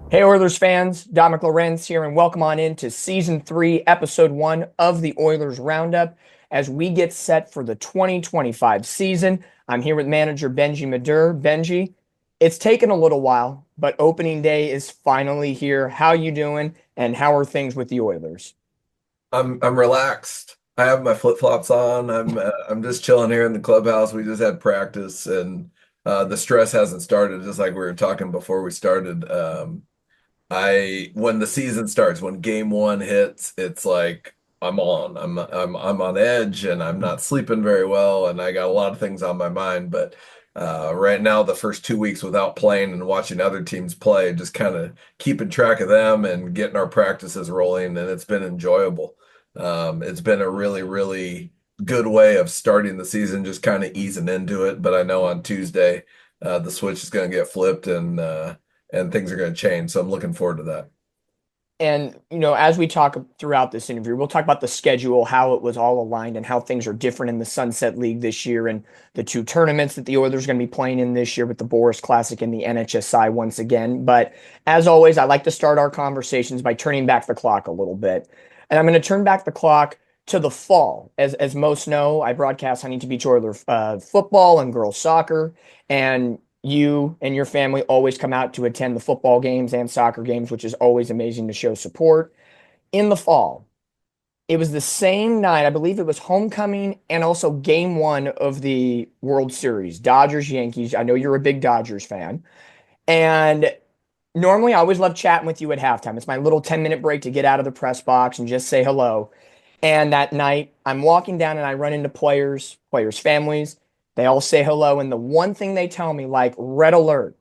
Hey Oilers fans, Dominick Lorenz here, and welcome on into Season 3, Episode 1 of the Oilers Roundup as we get set for the 2025 season. I'm here with manager Benji Medure. Benji, it's taken a little while, but opening day is finally here. How you doing, and how are things with the Oilers? I'm relaxed. I have my flip-flops on. I'm just chilling here in the clubhouse. We just had practice and the stress hasn't started, just like we were talking before we started. I when the season starts, when game one hits, it's like I'm on. I'm on edge and I'm not sleeping very well and I got a lot of things on my mind. But right now, the first 2 weeks without playing and watching other teams play, just kind of keeping track of them and getting our practices rolling, and it's been enjoyable. It's been a really, really good way of starting the season, just kind of easing into it. But I know on Tuesday, the switch is going to get flipped and things are going to change. So I'm looking forward to that. And, as we talk throughout this interview, we'll talk about the schedule, how it was all aligned, and how things are different in the Sunset League this year and the two tournaments that the Oilers are going to be playing in this year with the Boris Classic and the NHSI once again. But as always, I like to start our conversations by turning back the clock a little bit. And I'm going to turn back the clock to the fall. As most know, I broadcast Huntington Beach Oilers football and girls soccer. And you and your family always come out to attend the football games and soccer games, which is always amazing to show support. In the fall, it was the same night, I believe it was homecoming and also game one of the World Series, Dodgers, Yankees. I know you're a big Dodgers fan. And normally I always love chatting with you at halftime. It's my little 10-minute break to get out of the press box and just say hello. And that night, I'm walking down and I run into players' families. They all say hello. And the one thing they tell me, like, red alert,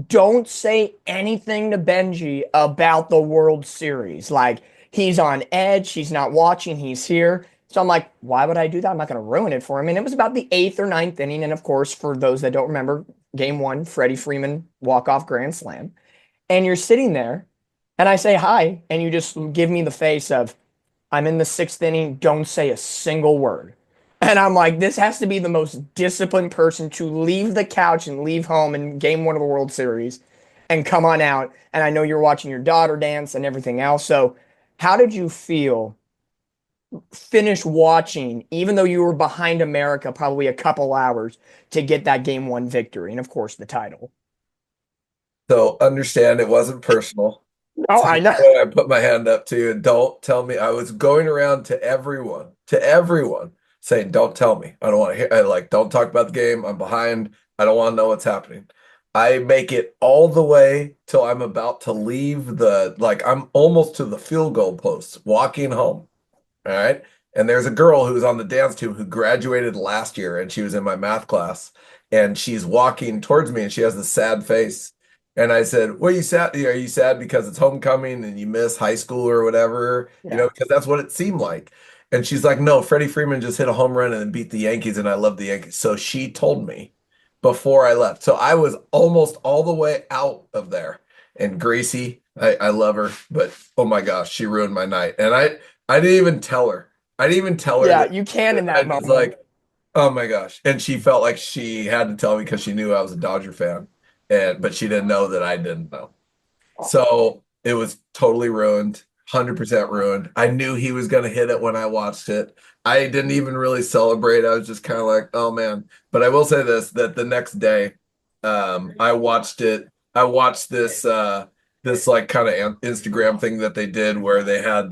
don't say anything to Benji about the World Series. Like, he's on edge. He's not watching. He's here. So I'm like, why would I do that? I'm not going to ruin it for him. And it was about the eighth or ninth inning. And of course, for those that don't remember, game one, Freddie Freeman walk-off grand slam. And you're sitting there and I say hi. And you just give me the face of, I'm in the sixth inning. Don't say a single word. And I'm like, this has to be the most disciplined person to leave the couch and leave home in game one of the World Series and come on out. And I know you're watching your daughter dance and everything else. So, how did you feel finish watching, even though you were behind America probably a couple hours to get that game one victory and, of course, the title? So understand it wasn't personal. Oh, So I know. I put my hand up to you. Don't tell me. I was going around to everyone saying, don't tell me. I don't want to hear, don't talk about the game. I'm behind. I don't want to know what's happening. I make it all the way till I'm about to leave I'm almost to the field goal post, walking home. All right. And there's a girl who's on the dance team who graduated last year and she was in my math class and she's walking towards me and she has this sad face. And I said, "What are you sad? Are you sad because it's homecoming and you miss high school or whatever? Yeah. Because that's what it seemed like." And she's like, "No, Freddie Freeman just hit a home run and then beat the Yankees and I love the Yankees." So she told me before I left. So I was almost all the way out of there. And Gracie, I love her, but oh my gosh, she ruined my night. And I didn't even tell her. I didn't even tell her Yeah, that. you can in I that just moment. like, oh my gosh. And she felt like she had to tell me because she knew I was a Dodger fan. But she didn't know that I didn't know. So it was totally ruined, 100% ruined. I knew he was going to hit it when I watched it. I didn't even really celebrate. I was just kind of like, oh man. But I will say this, that the next day, I watched it. I watched this like kind of Instagram thing that they did where they had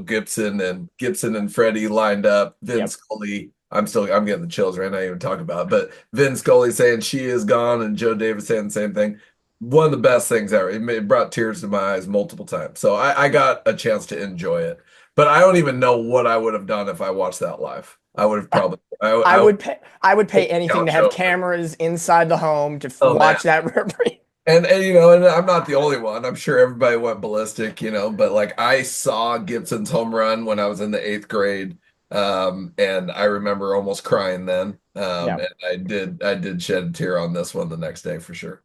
Gibson and Freddie lined up, Vince Yep. Scully. I'm getting the chills right now even talking about it. But Vince Scully saying she is gone and Joe Davis saying the same thing. One of the best things ever. It brought tears to my eyes multiple times. So I got a chance to enjoy it. But I don't even know what I would have done if I watched that live. I would have probably I I would would pay I would pay anything to couch have open. cameras inside the home to Oh man. watch that referee. And I'm not the only one. I'm sure everybody went ballistic, but like I saw Gibson's home run when I was in the eighth grade. And I remember almost crying then. Yeah. And I did shed a tear on this one the next day for sure.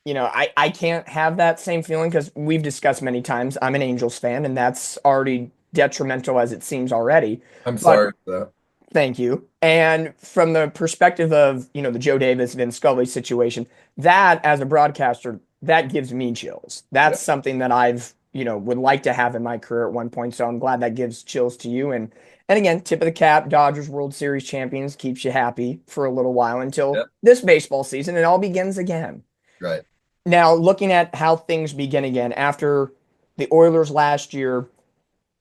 I can't have that same feeling because we've discussed many times. I'm an Angels fan, and that's already detrimental as it seems already. I'm But sorry for that. thank you. And from the perspective of, the Joe Davis, Vince Scully situation, that as a broadcaster, that gives me chills. Yeah. That's something that I've, would like to have in my career at one point. So I'm glad that gives chills to you. And again, tip of the cap, Dodgers World Series champions keeps you happy for a little while until Yeah. this baseball season. It all begins again. Right. Now, looking at how things begin again after the Oilers last year,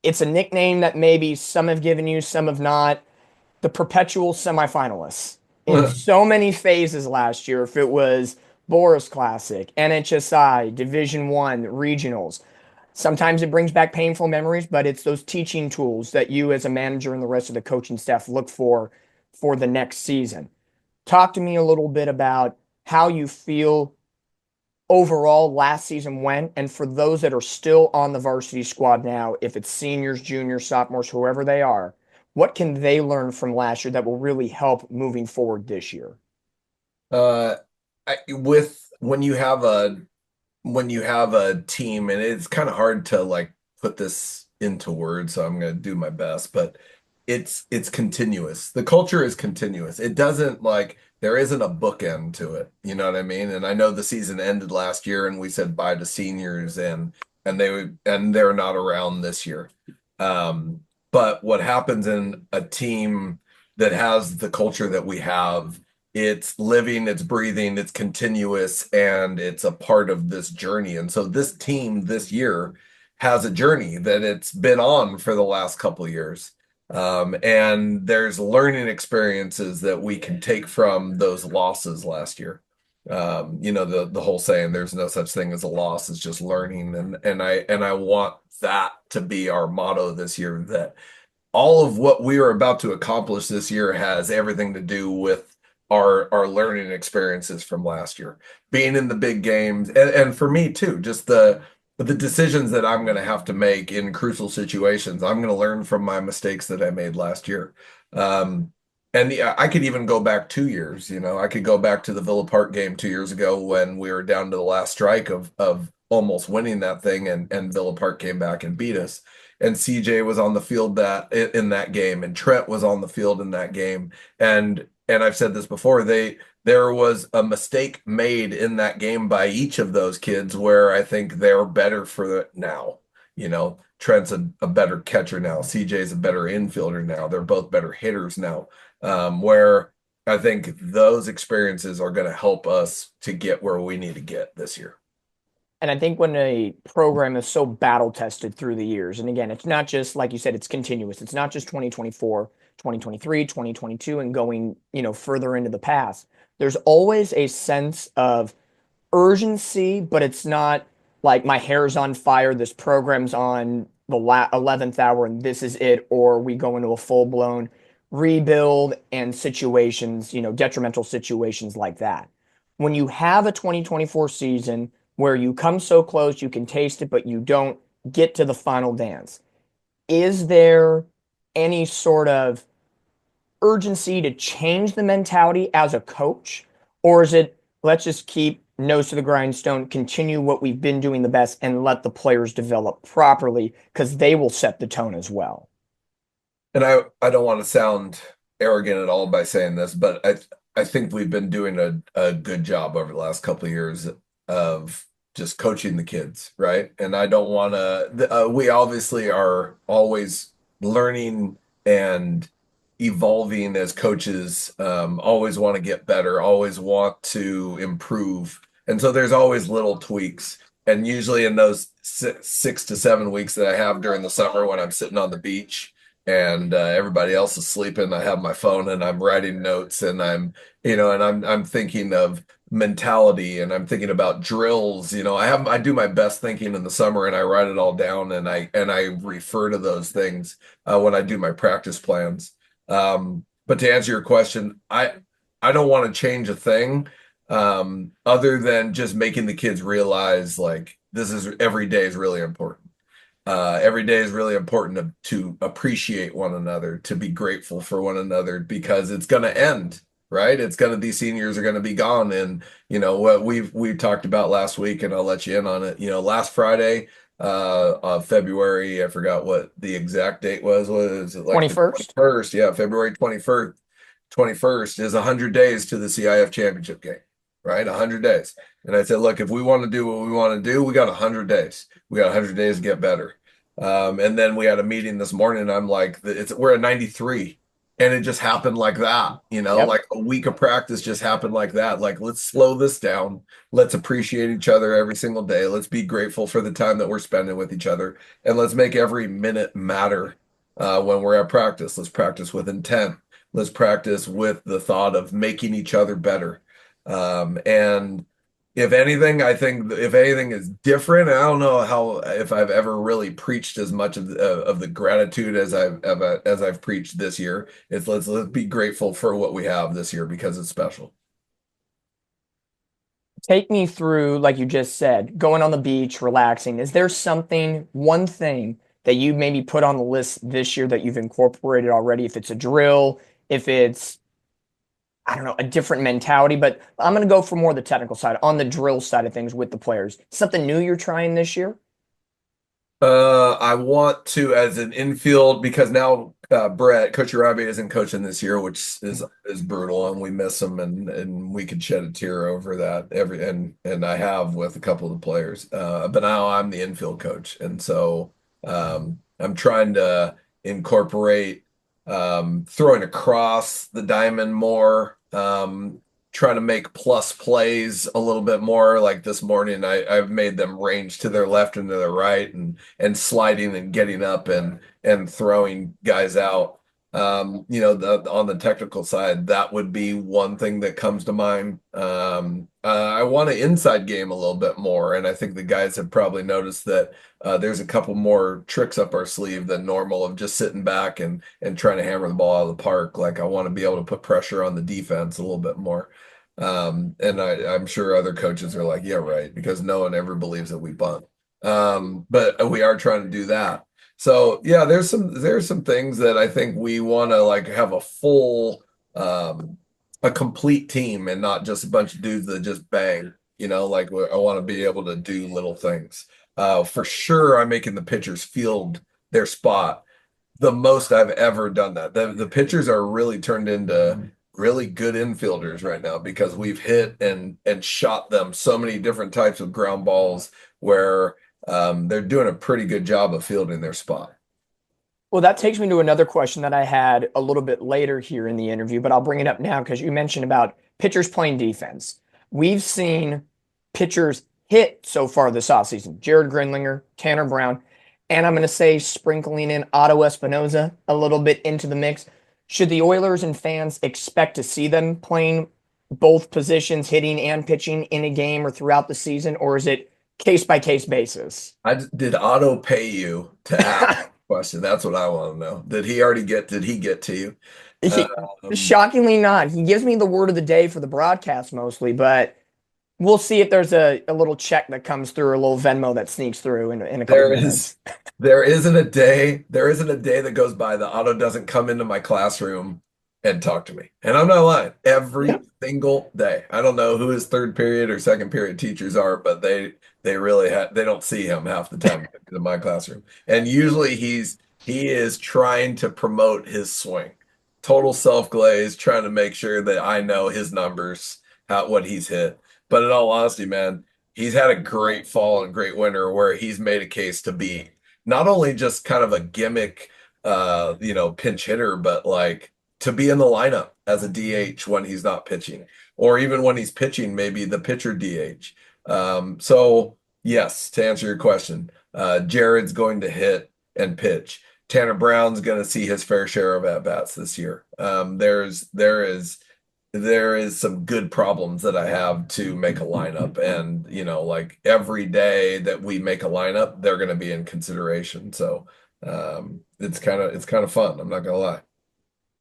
it's a nickname that maybe some have given you, some have not. The perpetual semifinalists in so many phases last year. If it was Boris Classic, NHSI, Division One, regionals. Sometimes it brings back painful memories, but it's those teaching tools that you as a manager and the rest of the coaching staff look for the next season. Talk to me a little bit about how you feel overall last season went, and for those that are still on the varsity squad now, if it's seniors, juniors, sophomores, whoever they are, what can they learn from last year that will really help moving forward this year? Uh, with when you have a team, and it's kind of hard to like put this into words, so I'm going to do my best, but it's continuous. The culture is continuous. It doesn't like there isn't a bookend to it. You know what I mean? And I know the season ended last year and we said bye to seniors and they're not around this year. Um, but what happens in a team that has the culture that we have, it's living, it's breathing, it's continuous, and it's a part of this journey. And so this team this year has a journey that it's been on for the last couple of years. And there's learning experiences that we can take from those losses last year. The whole saying, there's no such thing as a loss, it's just learning. And I want that to be our motto this year, that all of what we are about to accomplish this year has everything to do with our learning experiences from last year, being in the big games, and for me too, just the decisions that I'm going to have to make in crucial situations. I'm going to learn from my mistakes that I made last year. And yeah, I could even go back 2 years. I could go back to the Villa Park game 2 years ago when we were down to the last strike of almost winning that thing, and Villa Park came back and beat us. And CJ was on the field that in that game, and Trent was on the field in that game. And I've said this before, there was a mistake made in that game by each of those kids where I think they're better for it now. Trent's a better catcher now. CJ's a better infielder now. They're both better hitters now. Where I think those experiences are going to help us to get where we need to get this year. And I think when a program is so battle tested through the years, and again, it's not just like you said, it's continuous. It's not just 2024, 2023, 2022, and going, further into the past. There's always a sense of urgency, but it's not like my hair's on fire. This program's on the 11th hour and this is it, or we go into a full blown rebuild and situations, detrimental situations like that. When you have a 2024 season where you come so close, you can taste it, but you don't get to the final dance, is there any sort of urgency to change the mentality as a coach? Or is it, let's just keep nose to the grindstone, continue what we've been doing the best, and let the players develop properly because they will set the tone as well? And I don't want to sound arrogant at all by saying this, but I think we've been doing a good job over the last couple of years of just coaching the kids, right? And I don't want to, we obviously are always learning and evolving as coaches, always want to get better, always want to improve. And so there's always little tweaks. And usually in those 6 to 7 weeks that I have during the summer when I'm sitting on the beach and everybody else is sleeping, I have my phone and I'm writing notes, and I'm thinking of mentality, and I'm thinking about drills. I do my best thinking in the summer, and I write it all down, and I refer to those things when I do my practice plans. But to answer your question, I don't want to change a thing, other than just making the kids realize like every day is really important. Every day is really important to appreciate one another, to be grateful for one another, because it's going to end, right? These seniors are going to be gone. And, what we've talked about last week, and I'll let you in on it, last Friday, of February, I forgot what the exact date was. What is it, like the 21st? 21st? Yeah, February 21st is 100 days to the CIF championship game. right? 100 days. And I said, look, if we want to do what we want to do, we got 100 days. We got 100 days to get better. And then we had a meeting this morning, and I'm like, we're at 93. And it just happened like that, Yep. like a week of practice just happened like that. Like, let's slow this down. Let's appreciate each other every single day. Let's be grateful for the time that we're spending with each other. And let's make every minute matter when we're at practice. Let's practice with intent. Let's practice with the thought of making each other better. And if anything, I think if anything is different, I don't know how if I've ever really preached as much of the gratitude as I've preached this year. It's let's be grateful for what we have this year because it's special. Take me through, like you just said, going on the beach, relaxing. Is there something, one thing that you maybe put on the list this year that you've incorporated already? If it's a drill, if it's, I don't know, a different mentality, but I'm going to go for more the technical side, on the drill side of things with the players. Something new you're trying this year? I want to, as an infield, because now Coach Urabe isn't coaching this year, which is brutal, and we miss him, and we could shed a tear over that and I have with a couple of the players. But now I'm the infield coach, and so I'm trying to incorporate throwing across the diamond more. Trying to make plus plays a little bit more. Like this morning, I've made them range to their left and to their right, and sliding and getting up and throwing guys out. On the technical side, that would be one thing that comes to mind. I want to inside game a little bit more, and I think the guys have probably noticed that there's a couple more tricks up our sleeve than normal of just sitting back and trying to hammer the ball out of the park. Like I want to be able to put pressure on the defense a little bit more. And I'm sure other coaches are like, yeah, right, because no one ever believes that we bunt. But we are trying to do that. So yeah, there's some things that I think we want to like have a complete team and not just a bunch of dudes that just bang. Like I want to be able to do little things. For sure, I'm making the pitchers field their spot the most I've ever done that. The pitchers are really turned into really good infielders right now because we've hit and shot them so many different types of ground balls where they're doing a pretty good job of fielding their spot. Well, that takes me to another question that I had a little bit later here in the interview, but I'll bring it up now because you mentioned about pitchers playing defense. We've seen pitchers hit so far this offseason. Jared Grindlinger, Tanner Brown, and I'm going to say sprinkling in Otto Espinoza a little bit into the mix. Should the Oilers and fans expect to see them playing both positions, hitting and pitching in a game or throughout the season, or is it case by case basis? Did Otto pay you to ask the question? That's what I want to know. Did he get to you? Um, Shockingly not. He gives me the word of the day for the broadcast mostly, but we'll see if there's a little check that comes through, a little Venmo that sneaks through in a couple there is minutes. there isn't a day that goes by that Otto doesn't come into my classroom and talk to me. And I'm not lying. Every Yep. single day. I don't know who his third period or second period teachers are, but they really they don't see him half the time in my classroom. And usually he is trying to promote his swing. Total self-glaze, trying to make sure that I know his numbers, what he's hit. But in all honesty, man, he's had a great fall and great winter where he's made a case to be not only just kind of a gimmick, pinch hitter, but like to be in the lineup as a DH when he's not pitching, or even when he's pitching, maybe the pitcher DH. So yes, to answer your question, Jared's going to hit and pitch. Tanner Brown's going to see his fair share of at-bats this year. There is some good problems that I have to make a lineup. And, like every day that we make a lineup, they're going to be in consideration. So it's kind of fun. I'm not gonna lie.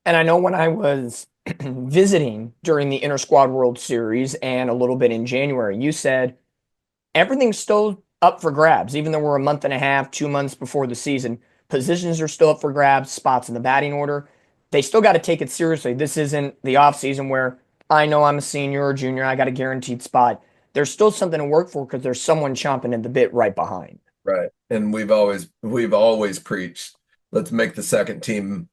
And I know when I was visiting during the Inter Squad World Series and a little bit in January, you said everything's still up for grabs, even though we're a month and a half, 2 months before the season. Positions are still up for grabs, spots in the batting order. They still got to take it seriously. This isn't the offseason where I know I'm a senior or junior, I got a guaranteed spot. There's still something to work for because there's someone chomping at the bit right behind. Right. And we've always preached, let's make the second team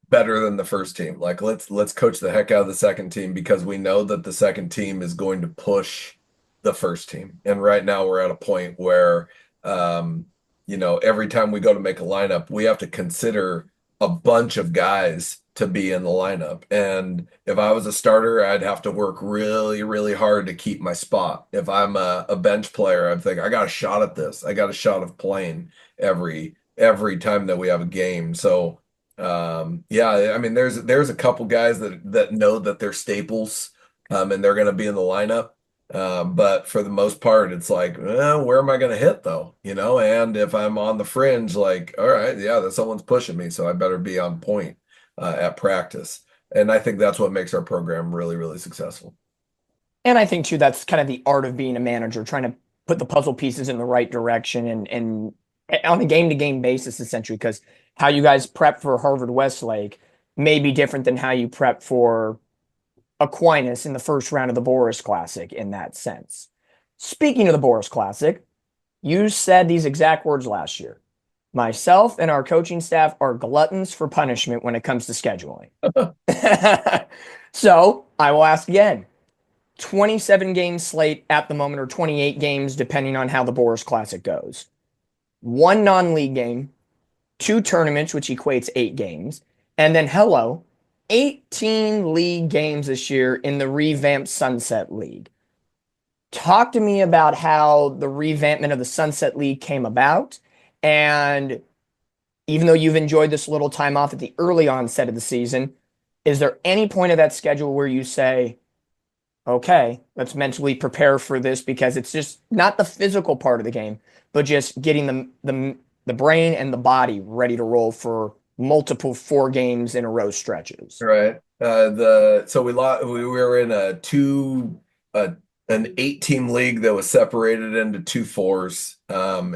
better than the first team. Like let's coach the heck out of the second team because we know that the second team is going to push the first team. And right now we're at a point where every time we go to make a lineup, we have to consider a bunch of guys to be in the lineup. And if I was a starter, I'd have to work really, really hard to keep my spot. If I'm a bench player, I'm thinking I got a shot at this. I got a shot of playing every time that we have a game. So yeah, I mean there's a couple guys that know that they're staples and they're going to be in the lineup. But for the most part, it's like, where am I going to hit though? And if I'm on the fringe, like, all right, yeah, that someone's pushing me, so I better be on point at practice. And I think that's what makes our program really, really successful. And I think too that's kind of the art of being a manager, trying to put the puzzle pieces in the right direction and on a game to game basis, essentially, because how you guys prep for Harvard Westlake may be different than how you prep for Aquinas in the first round of the Boris Classic in that sense. Speaking of the Boris Classic, you said these exact words last year. Myself and our coaching staff are gluttons for punishment when it comes to scheduling. So I will ask again. 27 game slate at the moment, or 28 games, depending on how the Boris Classic goes. One non league game, two tournaments, which equates 8 games, and then 18 league games this year in the revamped Sunset League. Talk to me about how the revampment of the Sunset League came about. And even though you've enjoyed this little time off at the early onset of the season, is there any point of that schedule where you say, okay, let's mentally prepare for this because it's just not the physical part of the game, but just getting the brain and the body ready to roll for multiple 4 games in a row stretches. Right. We were in an 8 team league that was separated into 2 4s.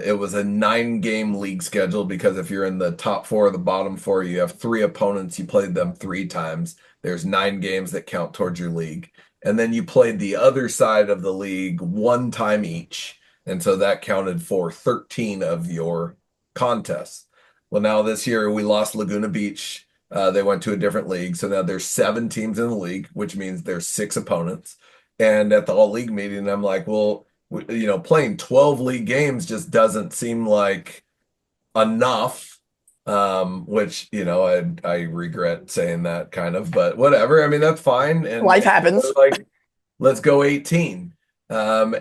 It was a 9 game league schedule because if you're in the top 4 or the bottom 4, you have 3 opponents. You played them 3 times. There's 9 games that count towards your league. And then you played the other side of the league 1 time each. And so that counted for 13 of your contests. Well, now this year we lost Laguna Beach. They went to a different league. So now there's 7 teams in the league, which means there's 6 opponents. And at the all league meeting, I'm like, well, playing 12 league games just doesn't seem like enough. Which, I regret saying that kind of, but whatever. I mean, that's fine. And Life happens. Like, let's go 18. All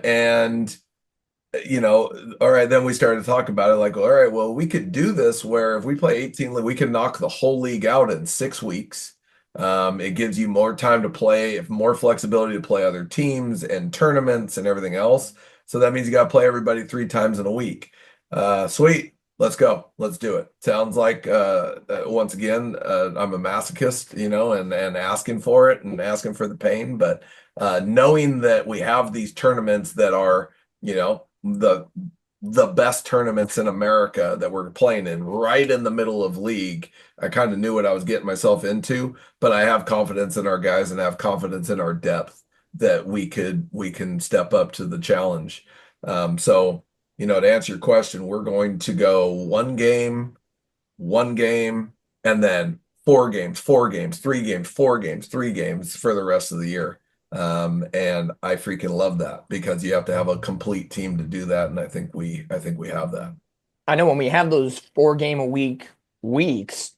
right, then we started to talk about it like, all right, well, we could do this where if we play 18, we can knock the whole league out in 6 weeks. It gives you more time to play, more flexibility to play other teams and tournaments and everything else. So that means you got to play everybody 3 times in a week. Sweet. Let's go. Let's do it. Sounds like, once again, I'm a masochist, and asking for it and asking for the pain. But knowing that we have these tournaments that are, the best tournaments in America that we're playing in right in the middle of league, I kind of knew what I was getting myself into. But I have confidence in our guys and have confidence in our depth that we can step up to the challenge. So. To answer your question, we're going to go 1 game, and then 4 games, 4 games, 3 games, 4 games, 3 games for the rest of the year. And I freaking love that because you have to have a complete team to do that. And I think we have that. I know when we have those 4 game a week weeks,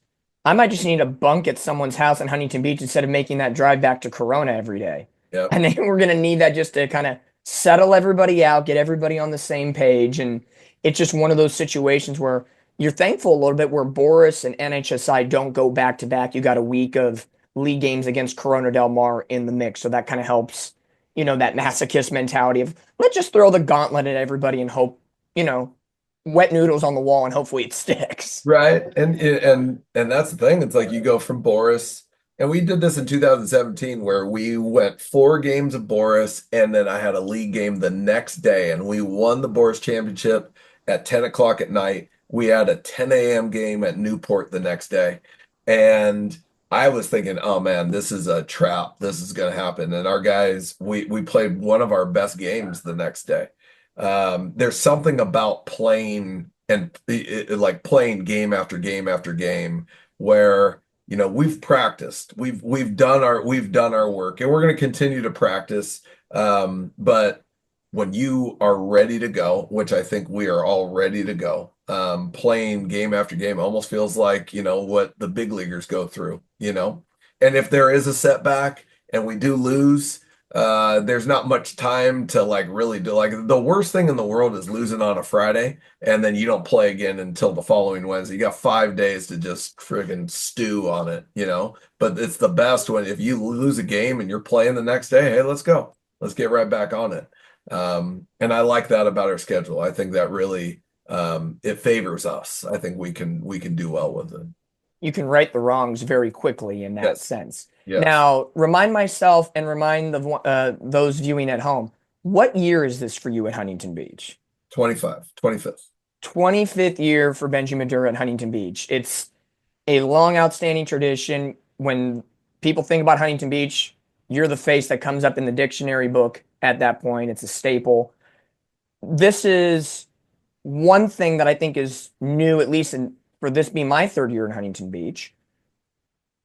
I might just need a bunk at someone's house in Huntington Beach instead of making that drive back to Corona every day. Yep. And then we're going to need that just to kind of settle everybody out, get everybody on the same page. And it's just one of those situations where you're thankful a little bit where Boris and NHSI don't go back to back. You got a week of league games against Corona Del Mar in the mix. So that kind of helps, that masochist mentality of let's just throw the gauntlet at everybody and hope, wet noodles on the wall and hopefully it sticks. Right. And that's the thing. It's like you go from Boris. And we did this in 2017 where we went 4 games of Boris and then I had a league game the next day and we won the Boris Championship at 10 o'clock at night. We had a 10 a.m. game at Newport the next day. And I was thinking, oh man, this is a trap. This is going to happen. And our guys, we played one of our best games the next day. There's something about playing and like playing game after game after game where we've practiced. We've done our work, and we're going to continue to practice. But when you are ready to go, which I think we are all ready to go, playing game after game almost feels like, what the big leaguers go through. And if there is a setback and we do lose, there's not much time to like really do, like, the worst thing in the world is losing on a Friday and then you don't play again until the following Wednesday. You got 5 days to just friggin' stew on it. But it's the best when if you lose a game and you're playing the next day, hey, let's go. Let's get right back on it. And I like that about our schedule. I think that really it favors us. I think we can do well with it. You can right the wrongs very quickly in that Yes. sense. Yes. Now, remind myself and remind those viewing at home, what year is this for you at Huntington Beach? 25, 25th. 25th year for Benji Medure at Huntington Beach. It's a long, outstanding tradition. When people think about Huntington Beach, you're the face that comes up in the dictionary book at that point. It's a staple. This is one thing that I think is new, at least for this being my third year in Huntington Beach.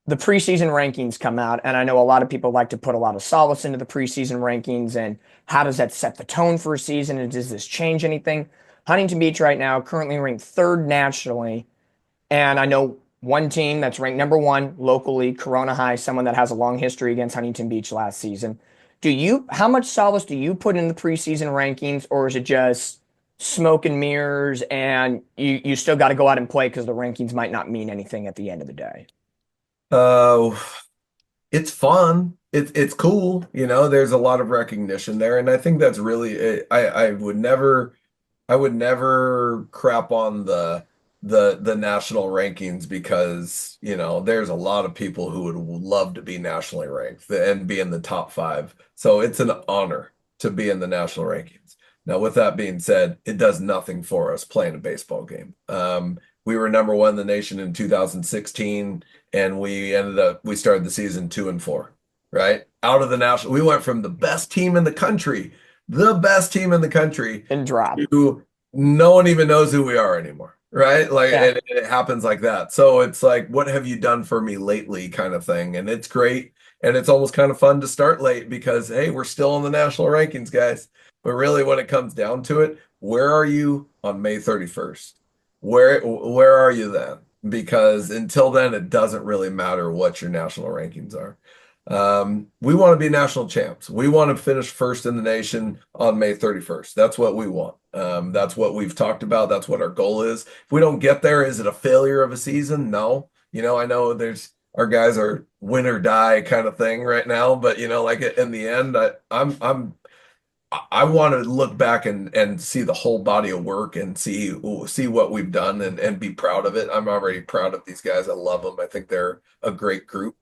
The preseason rankings come out, and I know a lot of people like to put a lot of solace into the preseason rankings and how does that set the tone for a season, and does this change anything? Huntington Beach right now currently ranked third nationally, and I know one team that's ranked number one locally, Corona High, someone that has a long history against Huntington Beach last season. How much solace do you put in the preseason rankings, or is it just smoke and mirrors and you still got to go out and play because the rankings might not mean anything at the end of the day? Uh, it's fun. It's cool. There's a lot of recognition there, and I think that's really. I would never crap on the national rankings because there's a lot of people who would love to be nationally ranked and be in the top five. So it's an honor to be in the national rankings. Now, with that being said, it does nothing for us playing a baseball game. We were number one in the nation in 2016, and we started the season 2-4, right? Out of the national, we went from the best team in the best team in the country, And drop. to no one even knows who we are anymore, right? Like, Yeah. it happens like that. So it's like, what have you done for me lately, kind of thing, and it's great, and it's almost kind of fun to start late because hey, we're still in the national rankings, guys. But really, when it comes down to it, where are you on May 31st? Where are you then? Because until then, it doesn't really matter what your national rankings are. We want to be national champs. We want to finish first in the nation on May 31st. That's what we want. That's what we've talked about. That's what our goal is. If we don't get there, is it a failure of a season? No. I know our guys are win or die kind of thing right now, but like in the end, I want to look back and see the whole body of work and see what we've done and be proud of it. I'm already proud of these guys. I love them. I think they're a great group.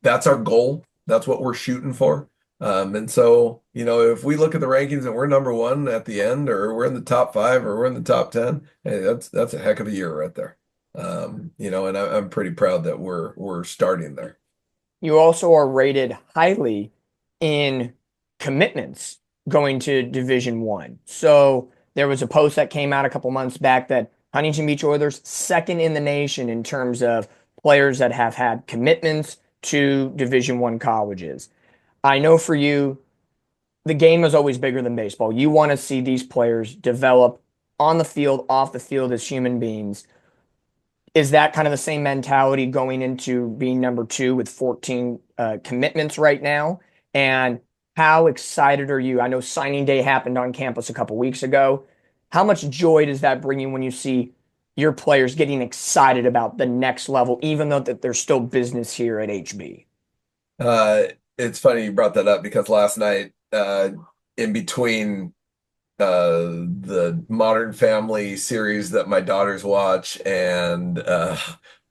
That's our goal. That's what we're shooting for. And so, if we look at the rankings and we're number one at the end, or we're in the top five, or we're in the top 10, hey, that's a heck of a year right there. And I'm pretty proud that we're starting there. You also are rated highly in commitments going to Division One. So there was a post that came out a couple months back that Huntington Beach Oilers second in the nation in terms of players that have had commitments to Division One colleges. I know for you, the game is always bigger than baseball. You want to see these players develop on the field, off the field as human beings. Is that kind of the same mentality going into being number two with 14 commitments right now? And how excited are you? I know signing day happened on campus a couple weeks ago. How much joy does that bring you when you see your players getting excited about the next level, even though that there's still business here at HB? Uh, it's funny you brought that up because last night, in between the Modern Family series that my daughters watch and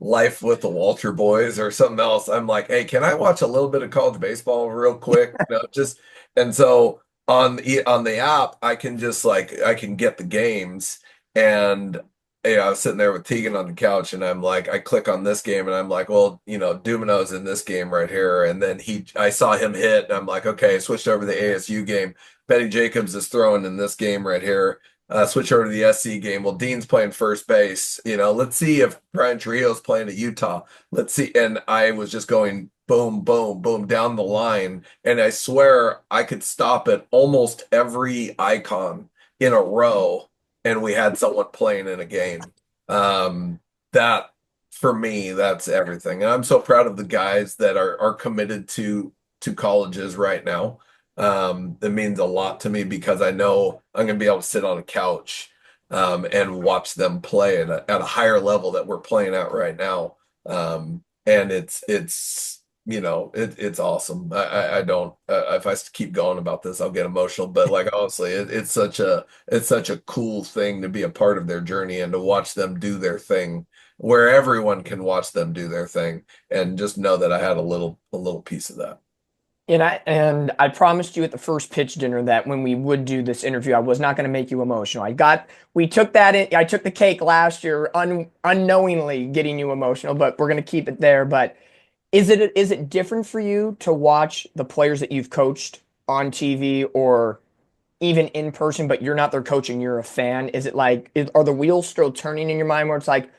Life with the Walter Boys or something else, I'm like, hey, can I watch a little bit of college baseball real quick? Just and so on the app, I can just I can get the games and. I was sitting there with Tegan on the couch, and I'm like, I click on this game, and I'm like, well, Dumino's in this game right here, and then I saw him hit, and I'm like, okay, switched over to the ASU game. Betty Jacobs is throwing in this game right here. switch over to the SC game. Well, Dean's playing first base. Let's see if Brian Trujillo's playing at Utah. Let's see. And I was just going boom, boom, boom down the line. And I swear I could stop at almost every icon in a row, and we had someone playing in a game. That for me, that's everything. And I'm so proud of the guys that are committed to colleges right now. It means a lot to me because I know I'm going to be able to sit on a couch and watch them play at a higher level that we're playing at right now. And it's awesome. I don't if I keep going about this, I'll get emotional. But like honestly, it's such a cool thing to be a part of their journey and to watch them do their thing, where everyone can watch them do their thing, and just know that I had a little piece of that. And I promised you at the first pitch dinner that when we would do this interview, I was not going to make you emotional. We took that in, I took the cake last year, unknowingly getting you emotional, but we're going to keep it there. But is it different for you to watch the players that you've coached on TV or even in person, but you're not their coach and you're a fan? Is it like, are the wheels still turning in your mind where it's like,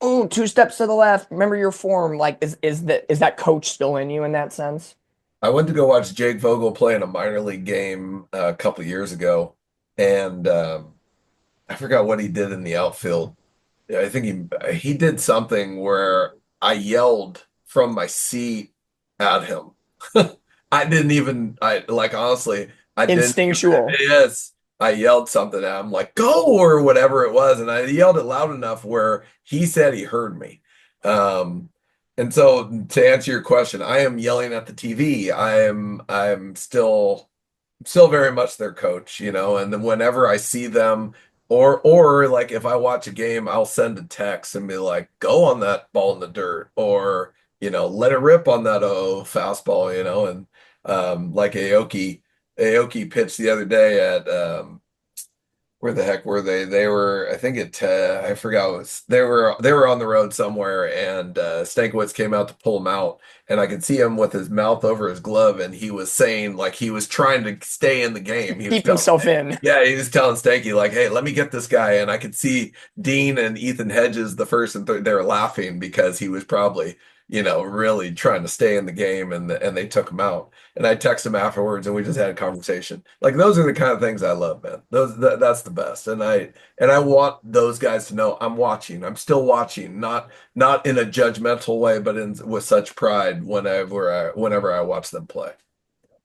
oh, two steps to the left, remember your form? Like, is that coach still in you in that sense? I went to go watch Jake Vogel play in a minor league game a couple years ago, and I forgot what he did in the outfield. Yeah, I think he did something where I yelled from my seat at him. I didn't even I like honestly, I didn't even, Instinctual. yes, I yelled something at him like go or whatever it was, and I yelled it loud enough where he said he heard me. Um, and so to answer your question, I am yelling at the TV. I'm still very much their coach, and then whenever I see them or like if I watch a game, I'll send a text and be like, go on that ball in the dirt or let it rip on that fastball, and like Aoki pitched the other day at where the heck were they? They were, I think I forgot they were on the road somewhere, and Stankiewicz came out to pull him out, and I could see him with his mouth over his glove, and he was saying like he was trying to stay in the game. He was Keep telling, himself in. yeah, he was telling Stanky like, "Hey, let me get this guy," and I could see Dean and Ethan Hedges, the first and third, they were laughing because he was probably really trying to stay in the game, and they took him out. And I texted him afterwards, and we just had a conversation. Like those are the kind of things I love, man. That's the best. And I want those guys to know I'm watching. I'm still watching, not in a judgmental way, but in with such pride whenever I watch them play.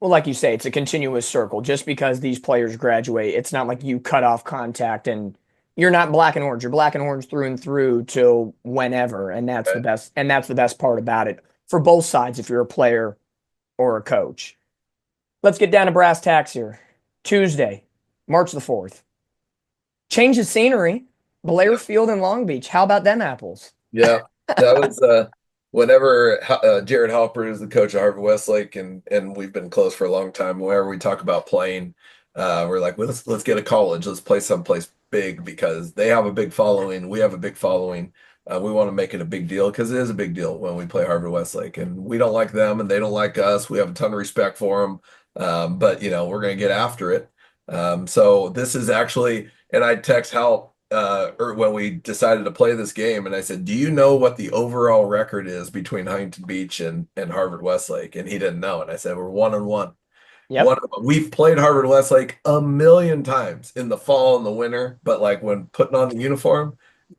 Well, like you say, it's a continuous circle. Just because these players graduate, it's not like you cut off contact and you're not black and orange. You're black and orange through and through till whenever. And that's the Okay? best. And that's the best part about it for both sides if you're a player or a coach. Let's get down to brass tacks here. Tuesday, March the 4th. Change of scenery. Blair Field and Long Beach. How about them apples? Yeah, that was whenever Jared Halpert is the coach of Harvard Westlake, and we've been close for a long time. Whenever we talk about playing, we're like, well, let's get a college. Let's play someplace big because they have a big following. We have a big following. We want to make it a big deal because it is a big deal when we play Harvard Westlake, and we don't like them and they don't like us. We have a ton of respect for them, but we're going to get after it. So this is actually, and I text Hal or when we decided to play this game, and I said, "Do you know what the overall record is between Huntington Beach and Harvard Westlake?" And he didn't know, and I said, "We're 1-1." Yep. We've played Harvard Westlake a million times in the fall and the winter, but like when putting on the uniform,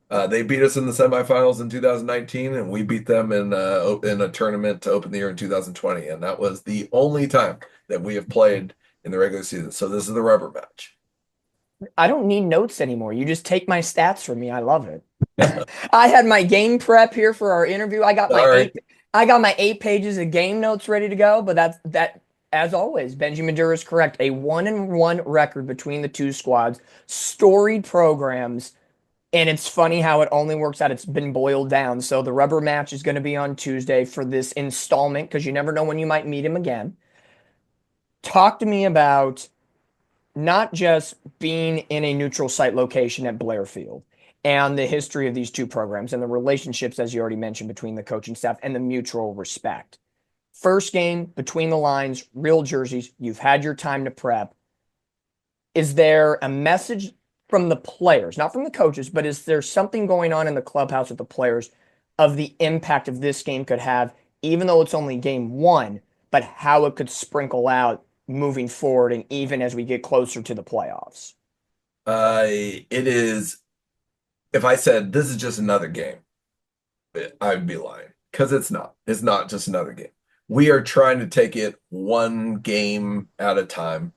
they beat us in the semifinals in 2019, and we beat them in a tournament to open the year in 2020, and that was the only time that we have played in the regular season. So this is the rubber match. I don't need notes anymore. You just take my stats from me. I love it. I had my game prep here for our interview. Sorry. I got my 8 pages of game notes ready to go, but that as always, Benji Medure is correct. A 1-1 record between the two squads, storied programs, and it's funny how it only works out. It's been boiled down. So the rubber match is going to be on Tuesday for this installment because you never know when you might meet him again. Talk to me about not just being in a neutral site location at Blair Field and the history of these two programs and the relationships, as you already mentioned, between the coaching staff and the mutual respect. First game, between the lines, real jerseys. You've had your time to prep. Is there a message from the players, not from the coaches, but is there something going on in the clubhouse with the players of the impact of this game could have, even though it's only game one, but how it could sprinkle out moving forward and even as we get closer to the playoffs? It is, if I said this is just another game, I'd be lying because it's not. It's not just another game. We are trying to take it one game at a time.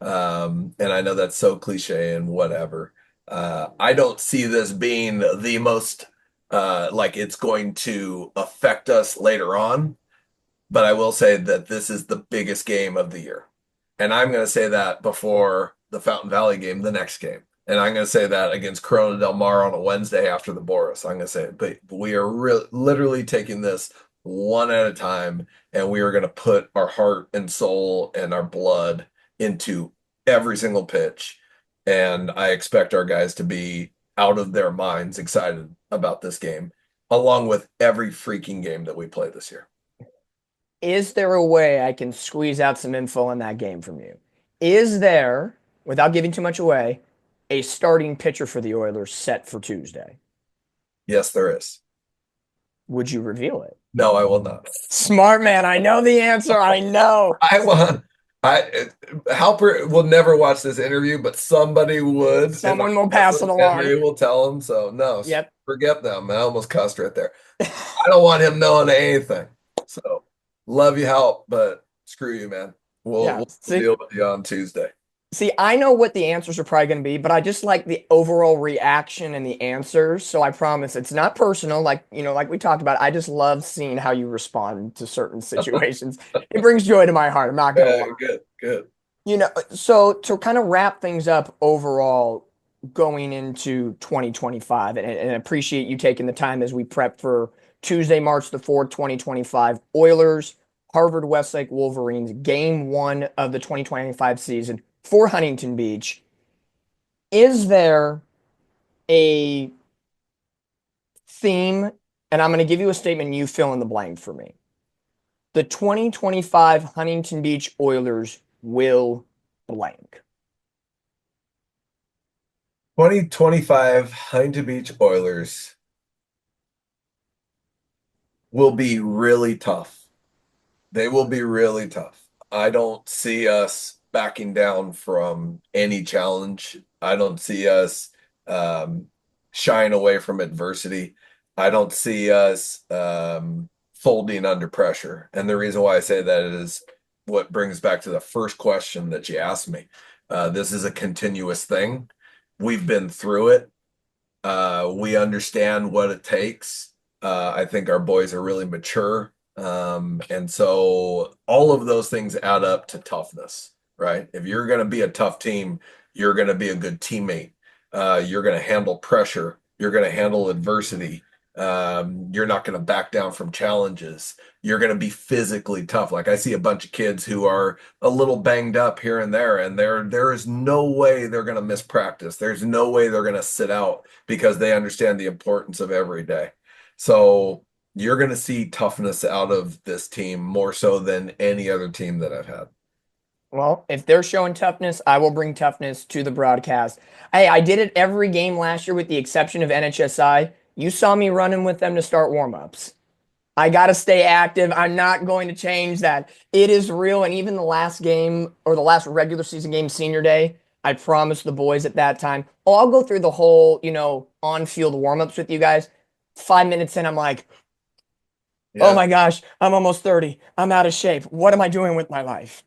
And I know that's so cliche and whatever. I don't see this being the most like it's going to affect us later on, but I will say that this is the biggest game of the year. And I'm going to say that before the Fountain Valley game, the next game. And I'm going to say that against Corona Del Mar on a Wednesday after the Boris. I'm going to say it, but we are literally taking this one at a time, and we are going to put our heart and soul and our blood into every single pitch. And I expect our guys to be out of their minds excited about this game, along with every freaking game that we play this year. Is there a way I can squeeze out some info in that game from you? Is there, without giving too much away, a starting pitcher for the Oilers set for Tuesday? Yes, there is. Would you reveal it? No, I will not. Smart man. I know the answer. I know. I want. Halper will never watch this interview, but somebody would. Someone will pass it along. They will tell him. So no, Yep. forget them. I almost cussed right there. I don't want him knowing anything. So love you, Halp, but screw you, man. We'll deal with you on Tuesday. See, I know what the answers are probably going to be, but I just like the overall reaction and the answers. So I promise it's not personal. Like, like we talked about, I just love seeing how you respond to certain situations. It brings joy to my heart. I'm not going to lie. Good. So to kind of wrap things up overall going into 2025, and appreciate you taking the time as we prep for Tuesday, March the 4th, 2025, Oilers, Harvard Westlake Wolverines, game one of the 2025 season for Huntington Beach. Is there a theme? And I'm going to give you a statement, you fill in the blank for me. The 2025 Huntington Beach Oilers will blank. 2025 Huntington Beach Oilers will be really tough. They will be really tough. I don't see us backing down from any challenge. I don't see us shying away from adversity. I don't see us folding under pressure. And the reason why I say that is what brings back to the first question that you asked me. This is a continuous thing. We've been through it. We understand what it takes. I think our boys are really mature. And so all of those things add up to toughness, right? If you're going to be a tough team, you're going to be a good teammate. You're going to handle pressure. You're going to handle adversity. You're not going to back down from challenges. You're going to be physically tough. Like I see a bunch of kids who are a little banged up here and there is no way they're going to miss practice. There's no way they're going to sit out because they understand the importance of every day. So you're going to see toughness out of this team more so than any other team that I've had. Well, if they're showing toughness, I will bring toughness to the broadcast. Hey, I did it every game last year with the exception of NHSI. You saw me running with them to start warm-ups. I got to stay active. I'm not going to change that. It is real. And even the last game or the last regular season game, senior day, I promised the boys at that time, I'll go through the whole, on-field warm-ups with you guys. 5 minutes in, I'm like, oh my gosh, I'm almost 30. I'm out of shape. What am I doing with my life?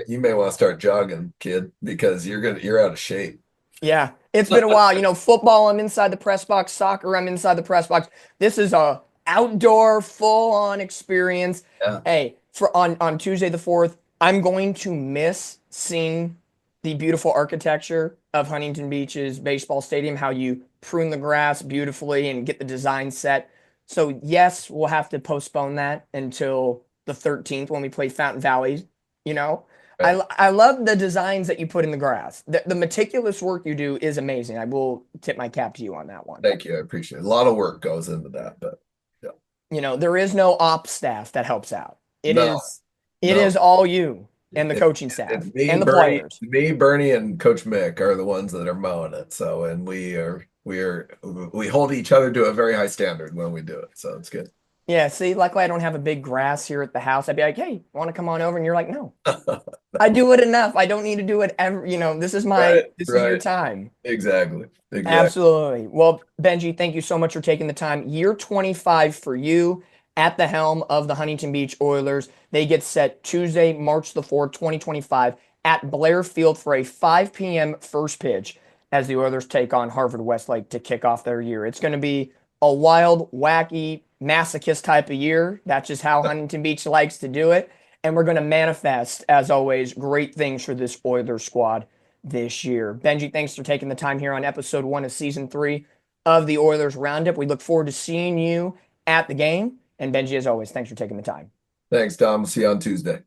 You may want to start jogging, kid, because you're out of shape. Yeah, it's been a while. Football, I'm inside the press box. Soccer, I'm inside the press box. This is a outdoor, full-on experience. Yeah. Hey, on Tuesday the 4th, I'm going to miss seeing the beautiful architecture of Huntington Beach's baseball stadium, how you prune the grass beautifully and get the design set. So, yes, we'll have to postpone that until the 13th when we play Fountain Valley, Right. I love the designs that you put in the grass. The meticulous work you do is amazing. I will tip my cap to you on that one. Thank you. I appreciate it. A lot of work goes into that, but yeah. There is no ops staff that helps out. It is all you. and the It, coaching staff it's me, and the Bernie, players. Bernie, and Coach Mick are the ones that are mowing it. So, and we hold each other to a very high standard when we do it. So it's good. Yeah, see, luckily I don't have a big grass here at the house. I'd be like, hey, want to come on over? And you're like, no, I do it enough. I don't need to do it every, Right, this is your right. time. Exactly. Exactly. Absolutely. Well, Benji, thank you so much for taking the time. Year 25 for you at the helm of the Huntington Beach Oilers. They get set Tuesday, March the 4th, 2025 at Blair Field for a 5 p.m. first pitch as the Oilers take on Harvard Westlake to kick off their year. It's going to be a wild, wacky, masochist type of year. That's just how Huntington Beach likes to do it. And we're going to manifest, as always, great things for this Oilers squad this year. Benji, thanks for taking the time here on episode 1 of season 3 of the Oilers Roundup. We look forward to seeing you at the game. And Benji, as always, thanks for taking the time. Thanks, Tom. See you on Tuesday.